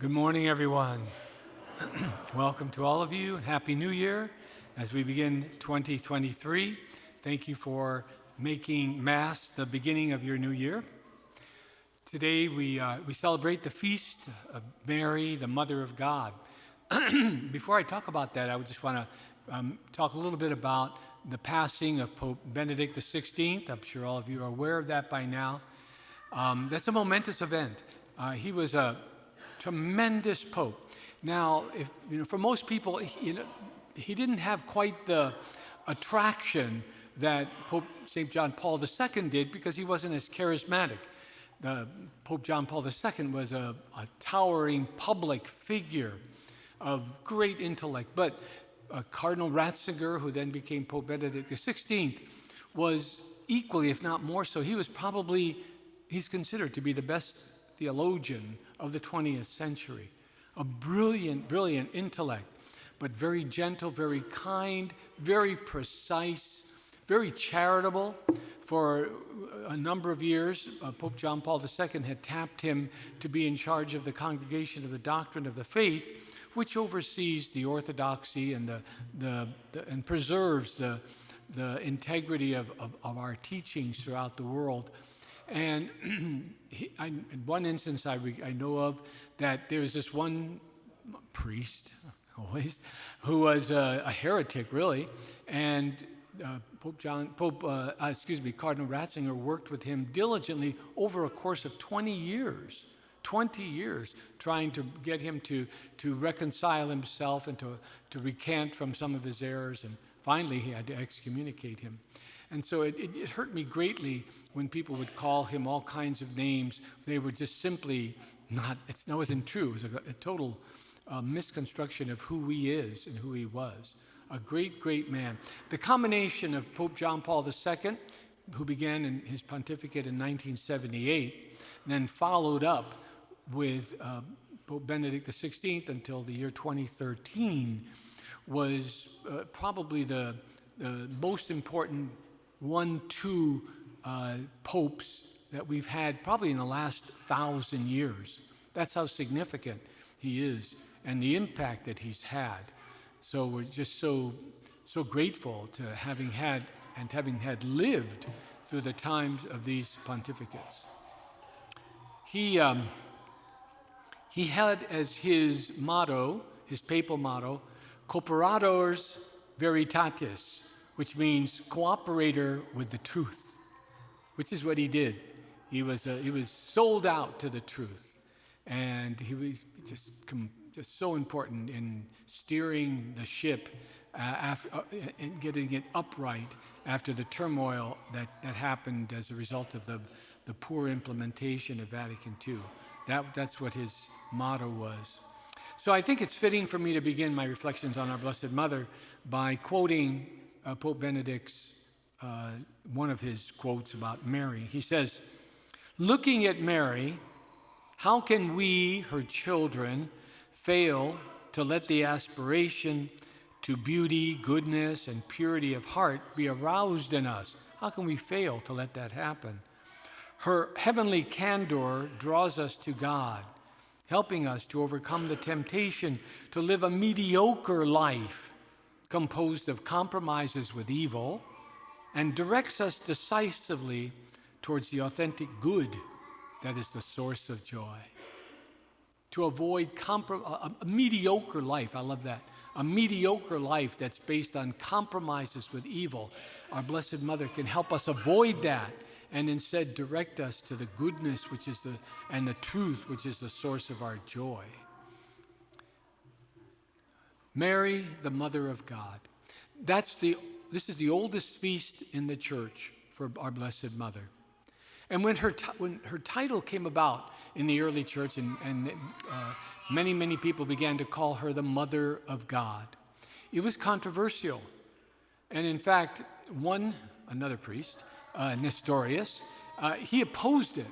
Good morning, everyone. Welcome to all of you, and Happy New Year as we begin 2023. Thank you for making Mass the beginning of your new year. Today we celebrate the feast of Mary, the Mother of God. Before I talk about that, I would just want to talk a little bit about the passing of Pope Benedict XVI. I'm sure all of you are aware of that by now. That's a momentous event. He was a tremendous pope. Now, for most people, he didn't have quite the attraction that Pope St. John Paul II did because he wasn't as charismatic. Pope John Paul II was a towering public figure of great intellect, but Cardinal Ratzinger, who then became Pope Benedict XVI, was equally, if not more so. He's considered to be the best theologian of the 20th century. A brilliant, brilliant intellect, but very gentle, very kind, very precise, very charitable. For a number of years, Pope John Paul II had tapped him to be in charge of the Congregation of the Doctrine of the Faith, which oversees the orthodoxy and and preserves the integrity of our teachings throughout the world. And in one instance I know of, that there was this one priest, always, who was a heretic, really, and Cardinal Ratzinger worked with him diligently over a course of 20 years, trying to get him to reconcile himself and to recant from some of his errors, and finally he had to excommunicate him. And so it hurt me greatly when people would call him all kinds of names. They were just simply that wasn't true. It was a total misconstruction of who he is and who he was. A great, great man. The combination of Pope John Paul II, who began in his pontificate in 1978, then followed up with Pope Benedict XVI until the year 2013, was probably the most important 1-2 popes that we've had probably in the last 1,000 years. That's how significant he is and the impact that he's had. So we're just so grateful to having had lived through the times of these pontificates. He had as his motto, his papal motto, Cooperators Veritatis, which means cooperator with the truth, which is what he did. He was sold out to the truth, and he was just so important in steering the ship and getting it upright after the turmoil that happened as a result of the poor implementation of Vatican II. That's what his motto was. So I think it's fitting for me to begin my reflections on our Blessed Mother by quoting Pope Benedict's one of his quotes about Mary. He says, "Looking at Mary, how can we, her children, fail to let the aspiration to beauty, goodness, and purity of heart be aroused in us? How can we fail to let that happen? Her heavenly candor draws us to God, helping us to overcome the temptation to live a mediocre life composed of compromises with evil, and directs us decisively towards the authentic good that is the source of joy." To avoid a mediocre life, I love that, a mediocre life that's based on compromises with evil. Our Blessed Mother can help us avoid that and instead direct us to the goodness and the truth, which is the source of our joy. Mary, the Mother of God. This is the oldest feast in the Church for our Blessed Mother. And when her title came about in the early Church, and many, many people began to call her the Mother of God, it was controversial. And in fact, another priest, Nestorius, he opposed it.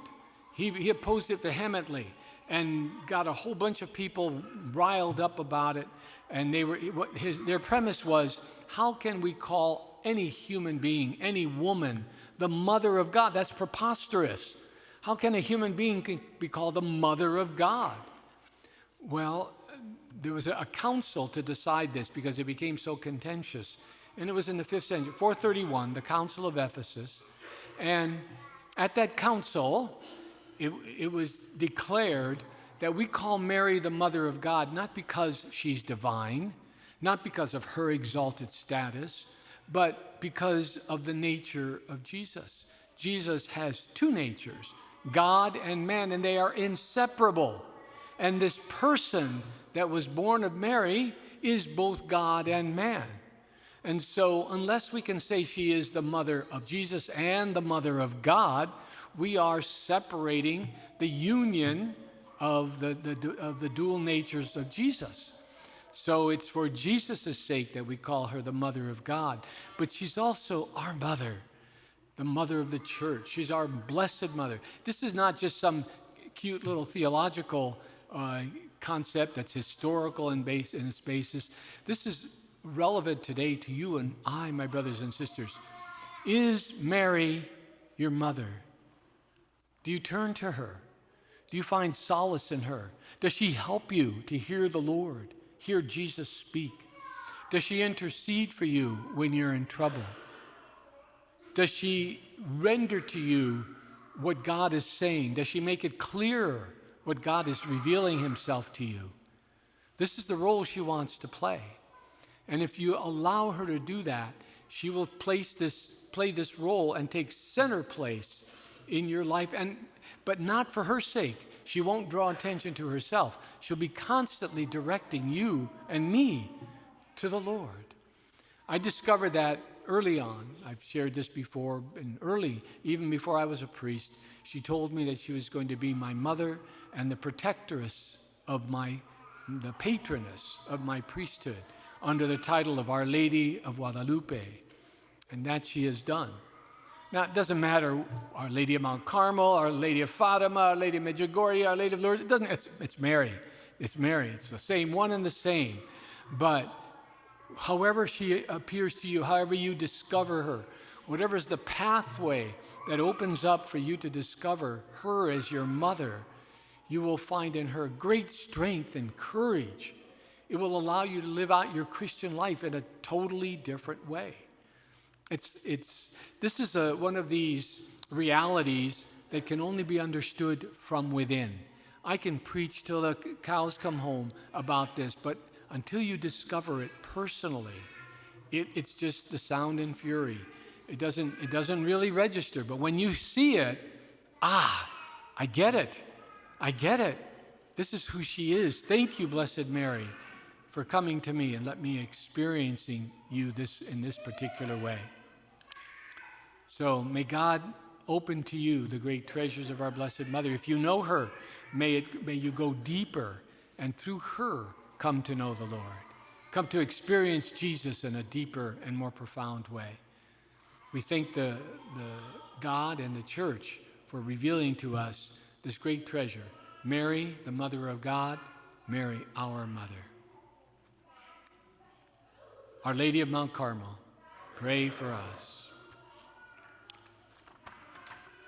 He opposed it vehemently and got a whole bunch of people riled up about it. And their premise was, how can we call any human being, any woman, the Mother of God? That's preposterous. How can a human being be called the Mother of God? Well, there was a council to decide this because it became so contentious. And it was in the 5th century, 431, the Council of Ephesus. And at that council, it was declared that we call Mary the Mother of God, not because she's divine, not because of her exalted status, but because of the nature of Jesus. Jesus has two natures, God and man, and they are inseparable. And this person that was born of Mary is both God and man. And so unless we can say she is the mother of Jesus and the mother of God, we are separating the union of the dual natures of Jesus. So it's for Jesus' sake that we call her the mother of God. But she's also our mother, the mother of the church. She's our blessed mother. This is not just some cute little theological concept that's historical in its basis. This is relevant today to you and I, my brothers and sisters. Is Mary your mother? Do you turn to her? Do you find solace in her? Does she help you to hear the Lord, hear Jesus speak? Does she intercede for you when you're in trouble? Does she render to you what God is saying? Does she make it clearer what God is revealing himself to you? This is the role she wants to play. And if you allow her to do that, she will play this role and take center place in your life, but not for her sake. She won't draw attention to herself. She'll be constantly directing you and me to the Lord. I discovered that early on. I've shared this before, and early, even before I was a priest, she told me that she was going to be my mother and the protectress of the patroness of my priesthood, under the title of Our Lady of Guadalupe, and that she has done. Now, it doesn't matter, Our Lady of Mount Carmel, Our Lady of Fatima, Our Lady of Medjugorje, Our Lady of Lourdes, it's Mary. It's Mary. It's the same, one and the same. But however she appears to you, however you discover her, whatever's the pathway that opens up for you to discover her as your mother, you will find in her great strength and courage. It will allow you to live out your Christian life in a totally different way. This is one of these realities that can only be understood from within. I can preach till the cows come home about this, but until you discover it personally, it's just the sound and fury. It doesn't really register. But when you see it, I get it. I get it. This is who she is. Thank you, Blessed Mary, for coming to me and let me experiencing you in this particular way. So may God open to you the great treasures of our Blessed Mother. If you know her, may you go deeper and through her come to know the Lord. Come to experience Jesus in a deeper and more profound way. We thank the God and the Church for revealing to us this great treasure. Mary, the Mother of God, Mary, our Mother. Our Lady of Mount Carmel, pray for us.